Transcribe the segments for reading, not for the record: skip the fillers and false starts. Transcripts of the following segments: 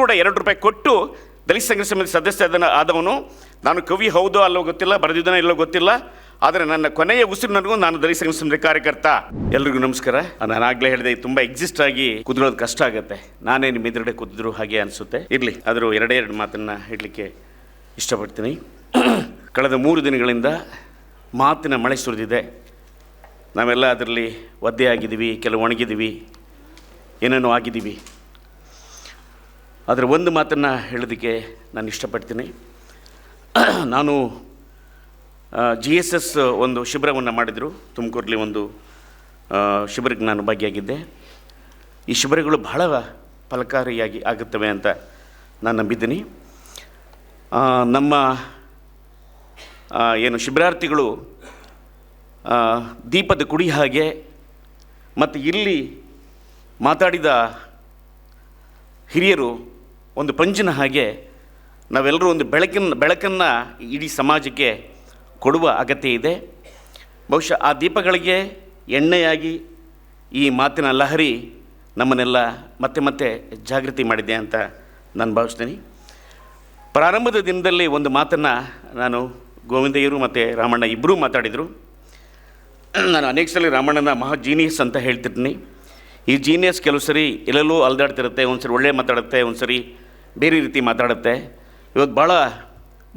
ಕೂಡ ₹2 ಕೊಟ್ಟು ದಲಿತ ಸಂಘರ್ಷ ಸಮಿತಿ ಸದಸ್ಯ ಆದವನು. ನಾನು ಕವಿ ಹೌದೋ ಅಲ್ಲೋ ಗೊತ್ತಿಲ್ಲ, ಬರೆದಿದ್ದಾನೋ ಇಲ್ಲೋ ಗೊತ್ತಿಲ್ಲ, ಆದರೆ ನನ್ನ ಕೊನೆಯ ಉಸಿರಿನವರೆಗೂ ನಾನು ದಲಿತ ಸಂಘರ್ಷ ಸಮಿತಿ ಕಾರ್ಯಕರ್ತ. ಎಲ್ರಿಗೂ ನಮಸ್ಕಾರ. ನಾನು ಆಗಲೇ ಹೇಳಿದೆ, ತುಂಬ ಎಕ್ಸಿಸ್ಟ್ ಆಗಿ ಕುದುರೋದು ಕಷ್ಟ ಆಗುತ್ತೆ. ನಾನೇ ನಿಮ್ಮ ಎದುರುಗಡೆ ಕುದಿದ್ರು ಹಾಗೆ ಅನಿಸುತ್ತೆ. ಇರಲಿ, ಆದರೂ ಎರಡೇ ಮಾತನ್ನು ಹೇಳಲಿಕ್ಕೆ ಇಷ್ಟಪಡ್ತೀನಿ. ಕಳೆದ 3 ದಿನಗಳಿಂದ ಮಾತಿನ ಮಳೆ ಸುರಿದಿದೆ. ನಾವೆಲ್ಲ ಅದರಲ್ಲಿ ಒದ್ದೆ ಆಗಿದ್ದೀವಿ, ಕೆಲವು ಒಣಗಿದ್ದೀವಿ, ಏನೇನೋ ಆಗಿದ್ದೀವಿ. ಆದರೆ ಒಂದು ಮಾತನ್ನು ಹೇಳೋದಕ್ಕೆ ನಾನು ಇಷ್ಟಪಡ್ತೀನಿ. ನಾನು GSS ಒಂದು ಶಿಬಿರವನ್ನು ಮಾಡಿದರು. ತುಮಕೂರಲ್ಲಿ ಒಂದು ಶಿಬಿರಕ್ಕೆ ನಾನು ಭಾಗಿಯಾಗಿದ್ದೆ. ಈ ಶಿಬಿರಗಳು ಬಹಳ ಫಲಕಾರಿಯಾಗಿ ಆಗುತ್ತವೆ ಅಂತ ನಾನು ನಂಬಿದ್ದೀನಿ. ನಮ್ಮ ಏನು ಶಿಬಿರಾರ್ಥಿಗಳು ದೀಪದ ಕುಡಿ ಹಾಗೆ, ಮತ್ತು ಇಲ್ಲಿ ಮಾತಾಡಿದ ಹಿರಿಯರು ಒಂದು ಪಂಜಿನ ಹಾಗೆ ನಾವೆಲ್ಲರೂ ಒಂದು ಬೆಳಕನ್ನು ಇಡೀ ಸಮಾಜಕ್ಕೆ ಕೊಡುವ ಅಗತ್ಯ ಇದೆ. ಬಹುಶಃ ಆ ದೀಪಗಳಿಗೆ ಎಣ್ಣೆಯಾಗಿ ಈ ಮಾತಿನ ಲಹರಿ ನಮ್ಮನ್ನೆಲ್ಲ ಮತ್ತೆ ಜಾಗೃತಿ ಮಾಡಿದೆ ಅಂತ ನಾನು ಭಾವಿಸ್ತೀನಿ. ಪ್ರಾರಂಭದ ದಿನದಲ್ಲಿ ಒಂದು ಮಾತನ್ನು ನಾನು ಗೋವಿಂದಯ್ಯರು ಮತ್ತು ರಾಮಣ್ಣ ಇಬ್ಬರೂ ಮಾತಾಡಿದರು. ನಾನು ಅನೇಕ ಸಲ ರಾಮಣ್ಣನ ಮಹಾ ಜೀನಿಯಸ್ ಅಂತ ಹೇಳ್ತಿರ್ತೀನಿ. ಈ ಜೀನಿಯಸ್ ಕೆಲವು ಸರಿ ಎಲ್ಲೆಲ್ಲೂ ಅಲ್ದಾಡ್ತಿರುತ್ತೆ, ಒಂದು ಸರಿ ಒಳ್ಳೆ ಮಾತಾಡುತ್ತೆ, ಒಂದು ಸರಿ ಬೇರೆ ರೀತಿ ಮಾತಾಡುತ್ತೆ. ಇವತ್ತು ಭಾಳ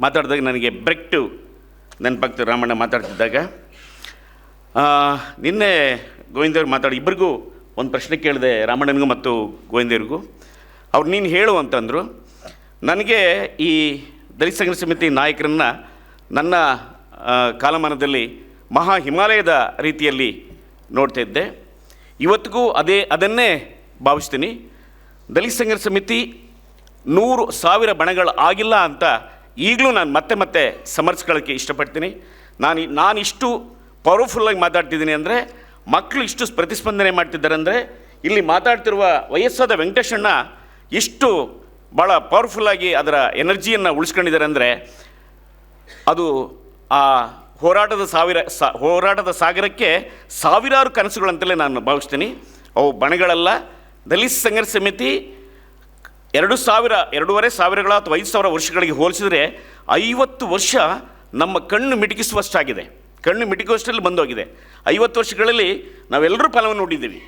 ಮಾತಾಡಿದಾಗ ನನಗೆ ಬ್ರೆಕ್ಟು ನೆನಪಾಗ್ತದೆ. ರಾಮಣ್ಣ ಮಾತಾಡ್ತಿದ್ದಾಗ ನಿನ್ನೆ ಗೋವಿಂದವ್ರು ಮಾತಾಡಿ ಇಬ್ಬರಿಗೂ ಒಂದು ಪ್ರಶ್ನೆ ಕೇಳಿದೆ, ರಾಮಣ್ಣನಿಗೂ ಮತ್ತು ಗೋವಿಂದವ್ರಿಗೂ. ಅವ್ರು ನೀನು ಹೇಳು ಅಂತಂದರು. ನನಗೆ ಈ ದಲಿತ ಸಂಘರ್ಷ ಸಮಿತಿ ನಾಯಕರನ್ನು ನನ್ನ ಕಾಲಮಾನದಲ್ಲಿ ಮಹಾ ಹಿಮಾಲಯದ ರೀತಿಯಲ್ಲಿ ನೋಡ್ತಾ ಇದ್ದೆ. ಇವತ್ತಿಗೂ ಅದನ್ನೇ ಭಾವಿಸ್ತೀನಿ. ದಲಿತ ಸಂಘರ್ಷ ಸಮಿತಿ 100,000 ಬಣಗಳು ಆಗಿಲ್ಲ ಅಂತ ಈಗಲೂ ನಾನು ಮತ್ತೆ ಸಮರ್ಸ್ಕೊಳ್ಳೋಕ್ಕೆ ಇಷ್ಟಪಡ್ತೀನಿ. ನಾನು ಇಷ್ಟು ಪವರ್ಫುಲ್ಲಾಗಿ ಮಾತಾಡ್ತಿದ್ದೀನಿ ಅಂದರೆ, ಮಕ್ಕಳು ಇಷ್ಟು ಪ್ರತಿಸ್ಪಂದನೆ ಮಾಡ್ತಿದ್ದಾರೆ ಅಂದರೆ, ಇಲ್ಲಿ ಮಾತಾಡ್ತಿರುವ ವಯಸ್ಸಾದ ವೆಂಕಟೇಶಣ್ಣ ಇಷ್ಟು ಭಾಳ ಪವರ್ಫುಲ್ಲಾಗಿ ಅದರ ಎನರ್ಜಿಯನ್ನು ಉಳಿಸ್ಕೊಂಡಿದ್ದಾರೆ ಅಂದರೆ, ಅದು ಆ ಹೋರಾಟದ ಸಾಗರಕ್ಕೆ ಸಾವಿರಾರು ಕನಸುಗಳಂತಲೇ ನಾನು ಭಾವಿಸ್ತೀನಿ. ಅವು ಬಣಗಳಲ್ಲ. ದಲಿತ ಸಂಘರ್ಷ ಸಮಿತಿ 2,000-2,500 ಅಥವಾ 5,000 ವರ್ಷಗಳಿಗೆ ಹೋಲಿಸಿದರೆ 50 ವರ್ಷ ನಮ್ಮ ಕಣ್ಣು ಮಿಟುಕಿಸುವಷ್ಟಾಗಿದೆ. ಕಣ್ಣು ಮಿಟುಕುವಷ್ಟರಲ್ಲಿ ಬಂದೋಗಿದೆ. 50 ವರ್ಷಗಳಲ್ಲಿ ನಾವೆಲ್ಲರೂ ಫಲವನ್ನು ನೋಡಿದ್ದೀವಿ.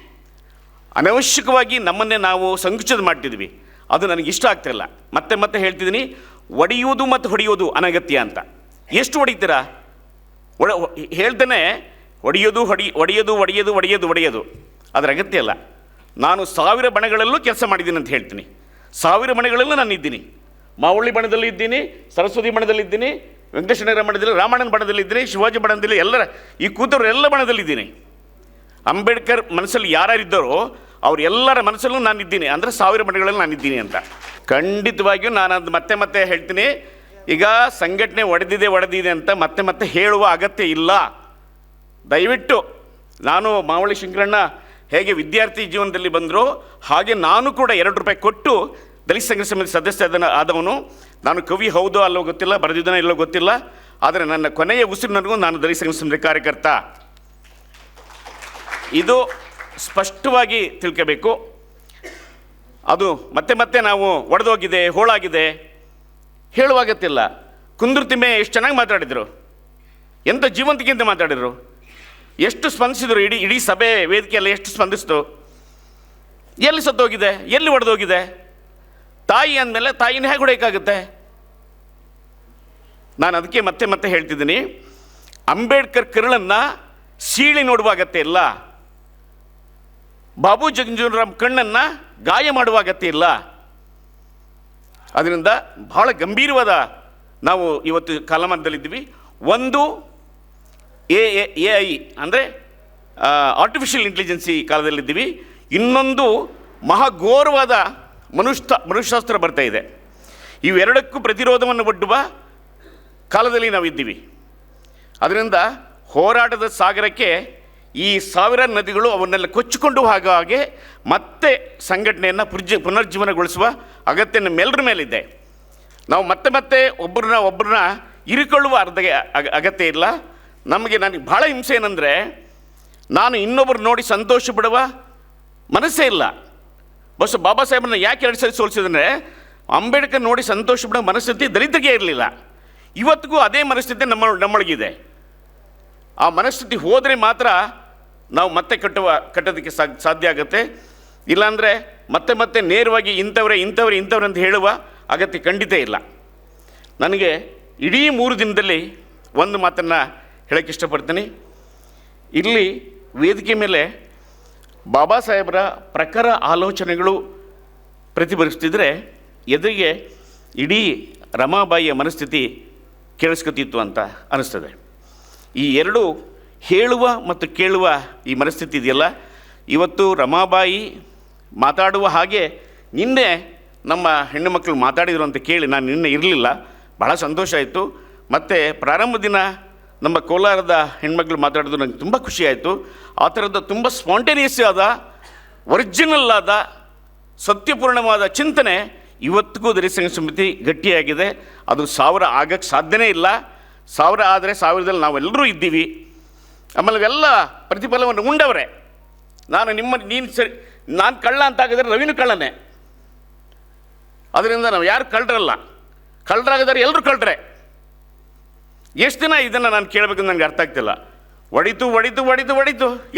ಅನವಶ್ಯಕವಾಗಿ ನಮ್ಮನ್ನೇ ನಾವು ಸಂಕುಚಿತ ಮಾಡ್ತಿದ್ವಿ. ಅದು ನನಗೆ ಇಷ್ಟ ಆಗ್ತಿಲ್ಲ. ಮತ್ತೆ ಹೇಳ್ತಿದ್ದೀನಿ, ಒಡೆಯುವುದು ಮತ್ತು ಹೊಡೆಯೋದು ಅನಗತ್ಯ ಅಂತ. ಎಷ್ಟು ಹೊಡಿತೀರಾ? ಹೇಳ್ತೇನೆ, ಒಡೆಯೋದು ಅದರ ಅಗತ್ಯ ಇಲ್ಲ. ನಾನು 1000 ಬಣಗಳಲ್ಲೂ ಕೆಲಸ ಮಾಡಿದ್ದೀನಿ ಅಂತ ಹೇಳ್ತೀನಿ. 1000 ಬಣಗಳಲ್ಲೂ ನಾನು ಇದ್ದೀನಿ. ಮಾವಳ್ಳಿ ಬಣದಲ್ಲಿ ಇದ್ದೀನಿ, ಸರಸ್ವತಿ ಬಣದಲ್ಲಿ ಇದ್ದೀನಿ, ವೆಂಕಟೇಶ್ವರ ಬಣದಲ್ಲಿ, ರಾಮಣ್ಣನ ಬಣದಲ್ಲಿ ಇದ್ದೀನಿ, ಶಿವಾಜಿ ಬಣದಲ್ಲಿ, ಎಲ್ಲರ ಈ ಕೂತವ್ರು ಎಲ್ಲ ಬಣದಲ್ಲಿದ್ದೀನಿ. ಅಂಬೇಡ್ಕರ್ ಮನಸ್ಸಲ್ಲಿ ಯಾರ್ಯಾರಿದ್ದಾರೋ ಅವರೆಲ್ಲರ ಮನಸ್ಸಲ್ಲೂ ನಾನಿದ್ದೀನಿ. ಅಂದರೆ 1000 ಬಣಗಳಲ್ಲಿ ನಾನಿದ್ದೀನಿ ಅಂತ. ಖಂಡಿತವಾಗಿಯೂ ನಾನು ಅದು ಮತ್ತೆ ಹೇಳ್ತೀನಿ. ಈಗ ಸಂಘಟನೆ ಒಡೆದಿದೆ ಅಂತ ಮತ್ತೆ ಹೇಳುವ ಅಗತ್ಯ ಇಲ್ಲ. ದಯವಿಟ್ಟು ನಾನು ಮಾವಳ್ಳಿ ಶಂಕರಣ್ಣ ಹೇಗೆ ವಿದ್ಯಾರ್ಥಿ ಜೀವನದಲ್ಲಿ ಬಂದರೂ ಹಾಗೆ ನಾನು ಕೂಡ ₹2 ಕೊಟ್ಟು ದಲಿತ ಸಂಘರ್ಷ ಸಮಿತಿ ಸದಸ್ಯ ಆದವನು. ನಾನು ಕವಿ ಹೌದೋ ಅಲ್ಲೋ ಗೊತ್ತಿಲ್ಲ, ಬರೆದಿದ್ದಾನೋ ಇಲ್ಲೋ ಗೊತ್ತಿಲ್ಲ, ಆದರೆ ನನ್ನ ಕೊನೆಯ ಉಸಿರಿನವರೆಗೂ ನಾನು ದಲಿತ ಸಂಘರ್ಷ ಸಮಿತಿ ಕಾರ್ಯಕರ್ತ. ಇದು ಸ್ಪಷ್ಟವಾಗಿ ತಿಳ್ಕೋಬೇಕು. ಅದು ಮತ್ತೆ ನಾವು ಒಡೆದೋಗಿದೆ, ಹೋಳಾಗಿದೆ ಹೇಳುವಾಗತ್ತಿಲ್ಲ. ಕುಂದುರ್ತಿಮ್ಮೆ ಎಷ್ಟು ಚೆನ್ನಾಗಿ ಮಾತಾಡಿದರು, ಎಂಥ ಜೀವಂತಿಕೆಯಿಂದ ಮಾತಾಡಿದರು, ಎಷ್ಟು ಸ್ಪಂದಿಸಿದರು. ಇಡೀ ಸಭೆ ವೇದಿಕೆಯಲ್ಲಿ ಎಷ್ಟು ಸ್ಪಂದಿಸಿತು. ಎಲ್ಲಿ ಸತ್ತೋಗಿದೆ, ಎಲ್ಲಿ ಒಡೆದೋಗಿದೆ? ತಾಯಿ ಅಂದಮೇಲೆ ತಾಯಿನ ಹೇಗೆ ಹೊಡೆಯೋಕ್ಕಾಗುತ್ತೆ? ನಾನು ಅದಕ್ಕೆ ಮತ್ತೆ ಹೇಳ್ತಿದ್ದೀನಿ, ಅಂಬೇಡ್ಕರ್ ಕರುಳನ್ನು ಸೀಳಿ ನೋಡುವ ಅಗತ್ಯ ಇಲ್ಲ. ಬಾಬು ಜಗಜೀವನರಾಮ್ ಕಣ್ಣನ್ನು ಗಾಯ ಮಾಡುವ ಅಗತ್ಯ ಇಲ್ಲ. ಅದರಿಂದ ಬಹಳ ಗಂಭೀರವಾದ ನಾವು ಇವತ್ತು ಕಾಲಮಾನದಲ್ಲಿದ್ದೀವಿ. ಒಂದು AI ಅಂದರೆ ಆರ್ಟಿಫಿಷಿಯಲ್ ಇಂಟೆಲಿಜೆನ್ಸಿ ಕಾಲದಲ್ಲಿದ್ದೀವಿ. ಇನ್ನೊಂದು ಮಹಾಘೋರವಾದ ಮನುಷ್ಯಶಾಸ್ತ್ರ ಬರ್ತಾ ಇದೆ. ಇವೆರಡಕ್ಕೂ ಪ್ರತಿರೋಧವನ್ನು ಒಡ್ಡುವ ಕಾಲದಲ್ಲಿ ನಾವಿದ್ದೀವಿ. ಅದರಿಂದ ಹೋರಾಟದ ಸಾಗರಕ್ಕೆ ಈ 1000 ನದಿಗಳು ಅವನ್ನೆಲ್ಲ ಕೊಚ್ಚಿಕೊಂಡು ಹಾಗೆ ಮತ್ತೆ ಸಂಘಟನೆಯನ್ನು ಪುನರ್ಜೀವನಗೊಳಿಸುವ ಅಗತ್ಯ ನಮ್ಮೆಲ್ಲರ ಮೇಲಿದೆ. ನಾವು ಮತ್ತೆ ಒಬ್ಬರನ್ನ ಇರಿಕೊಳ್ಳುವ ಅಗತ್ಯ ಇಲ್ಲ. ನನಗೆ ಭಾಳ ಹಿಂಸೆ ಏನಂದರೆ, ನಾನು ಇನ್ನೊಬ್ಬರು ನೋಡಿ ಸಂತೋಷ ಪಡುವ ಮನಸ್ಸೇ ಇಲ್ಲ. ಬಾಬಾ ಸಾಹೇಬರನ್ನ ಯಾಕೆ 2 ಸರಿ ಸೋಲಿಸಿದ್ರೆ, ಅಂಬೇಡ್ಕರ್ ನೋಡಿ ಸಂತೋಷ ಪಡೋ ಮನಸ್ಥಿತಿ ದಲಿತರಿಗೆ ಇರಲಿಲ್ಲ. ಇವತ್ತಿಗೂ ಅದೇ ಮನಸ್ಥಿತಿ ನಮ್ಮೊಳಗಿದೆ. ಆ ಮನಸ್ಥಿತಿ ಹೋದರೆ ಮಾತ್ರ ನಾವು ಮತ್ತೆ ಕಟ್ಟೋದಕ್ಕೆ ಸಾಧ್ಯ ಆಗುತ್ತೆ. ಇಲ್ಲಾಂದರೆ ಮತ್ತೆ ನೇರವಾಗಿ ಇಂಥವ್ರೆ ಅಂತ ಹೇಳುವ ಅಗತ್ಯ ಖಂಡಿತ ಇಲ್ಲ. ನನಗೆ ಇಡೀ 3 ದಿನದಲ್ಲಿ ಒಂದು ಮಾತನ್ನು ಹೇಳೋಕ್ಕೆ ಇಷ್ಟಪಡ್ತೀನಿ. ಇಲ್ಲಿ ವೇದಿಕೆ ಮೇಲೆ ಬಾಬಾ ಸಾಹೇಬರ ಪ್ರಖರ ಆಲೋಚನೆಗಳು ಪ್ರತಿಫಲಿಸ್ತಿದ್ರೆ ಎದುರಿಗೆ ಇಡೀ ರಮಾಬಾಯಿಯ ಮನಸ್ಥಿತಿ ಕೇಳಿಸ್ಕೊತಿತ್ತು ಅಂತ ಅನ್ನಿಸ್ತದೆ. ಈ ಎರಡು ಹೇಳುವ ಮತ್ತು ಕೇಳುವ ಈ ಮನಸ್ಥಿತಿ ಇದೆಯಲ್ಲ, ಇವತ್ತು ರಮಾಬಾಯಿ ಮಾತಾಡುವ ಹಾಗೆ ನಿನ್ನೆ ನಮ್ಮ ಹೆಣ್ಣು ಮಕ್ಕಳು ಮಾತಾಡಿದರು ಅಂತ ಕೇಳಿ ನಾನು ನಿನ್ನೆ ಇರಲಿಲ್ಲ, ಭಾಳ ಸಂತೋಷ ಆಯಿತು. ಮತ್ತು ಪ್ರಾರಂಭ ದಿನ ನಮ್ಮ ಕೋಲಾರದ ಹೆಣ್ಮಕ್ಳು ಮಾತಾಡೋದು ನನಗೆ ತುಂಬ ಖುಷಿಯಾಯಿತು. ಆ ಥರದ ತುಂಬ ಸ್ಪಾಂಟೇನಿಯಸ್ ಆದ, ಒರಿಜಿನಲ್ ಆದ, ಸತ್ಯಪೂರ್ಣವಾದ ಚಿಂತನೆ ಇವತ್ತಿಗೂ ದಲಿತ ಸಂಘ ಸಮಿತಿ ಗಟ್ಟಿಯಾಗಿದೆ. ಅದು 1000 ಆಗಕ್ಕೆ ಸಾಧ್ಯನೇ ಇಲ್ಲ. 1000 ಆದರೆ 1000ದಲ್ಲಿ ನಾವೆಲ್ಲರೂ ಇದ್ದೀವಿ. ಆಮೇಲೆ ಎಲ್ಲ ಪ್ರತಿಫಲವನ್ನು ಉಂಡವರೇ. ನಾನು ಕಳ್ಳ ಅಂತ ಆಗಿದ್ರೆ ರವಿನೂ ಕಳ್ಳನೇ. ಅದರಿಂದ ನಾವು ಯಾರು ಕಳ್ಳರಲ್ಲ, ಕಳ್ಳರಾಗಿದ್ದಾರೆ ಎಲ್ಲರೂ ಕಳ್ಳರೆ. ಎಷ್ಟು ದಿನ ಇದನ್ನು ನಾನು ಕೇಳಬೇಕಂತ ನನಗೆ ಅರ್ಥ ಆಗ್ತಿಲ್ಲ. ಹೊಡಿತು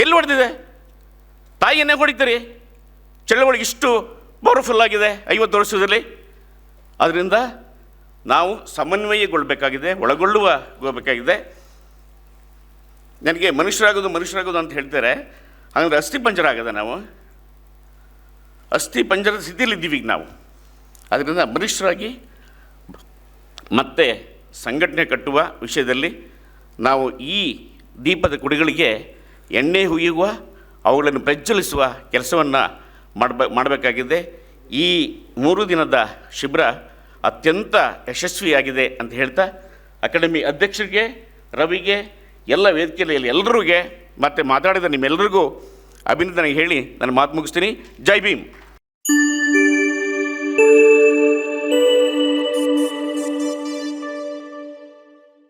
ಎಲ್ಲಿ ಹೊಡೆದಿದೆ? ತಾಯಿಯನ್ನೇ ಹೊಡಿತೀರಿ. ಚಳವಳಿಗೆ ಇಷ್ಟು ಪವರ್ಫುಲ್ ಆಗಿದೆ 50 ವರ್ಷದಲ್ಲಿ. ಅದರಿಂದ ನಾವು ಸಮನ್ವಯಗೊಳ್ಳಬೇಕಾಗಿದೆ, ಒಳಗೊಳ್ಳಬೇಕಾಗಿದೆ. ನನಗೆ ಮನುಷ್ಯರಾಗೋದು ಅಂತ ಹೇಳ್ತಾರೆ. ಹಾಗಂದ್ರೆ ಅಸ್ಥಿ ಪಂಜರ ಆಗದೆ, ನಾವು ಅಸ್ಥಿ ಪಂಜರದ ಸ್ಥಿತಿಯಲ್ಲಿದ್ದೀವಿ ಈಗ ನಾವು. ಅದರಿಂದ ಮನುಷ್ಯರಾಗಿ ಮತ್ತೆ ಸಂಘಟನೆ ಕಟ್ಟುವ ವಿಷಯದಲ್ಲಿ ನಾವು ಈ ದೀಪದ ಕುಡಿಗಳಿಗೆ ಎಣ್ಣೆ ಹುಯ್ಯುವ, ಅವುಗಳನ್ನು ಪ್ರಜ್ವಲಿಸುವ ಕೆಲಸವನ್ನು ಮಾಡಬೇಕಾಗಿದೆ. ಈ 3 ದಿನದ ಶಿಬಿರ ಅತ್ಯಂತ ಯಶಸ್ವಿಯಾಗಿದೆ ಅಂತ ಹೇಳ್ತಾ ಅಕಾಡೆಮಿ ಅಧ್ಯಕ್ಷರಿಗೆ, ರವಿಗೆ, ಎಲ್ಲ ವೇದಿಕೆಯಲ್ಲಿ ಎಲ್ಲರಿಗೂ ಮತ್ತು ಮಾತಾಡಿದ ನಿಮ್ಮೆಲ್ಲರಿಗೂ ಅಭಿನಂದನೆ ಹೇಳಿ ನನ್ನ ಮಾತು ಮುಗಿಸ್ತೀನಿ. ಜೈ ಭೀಮ್.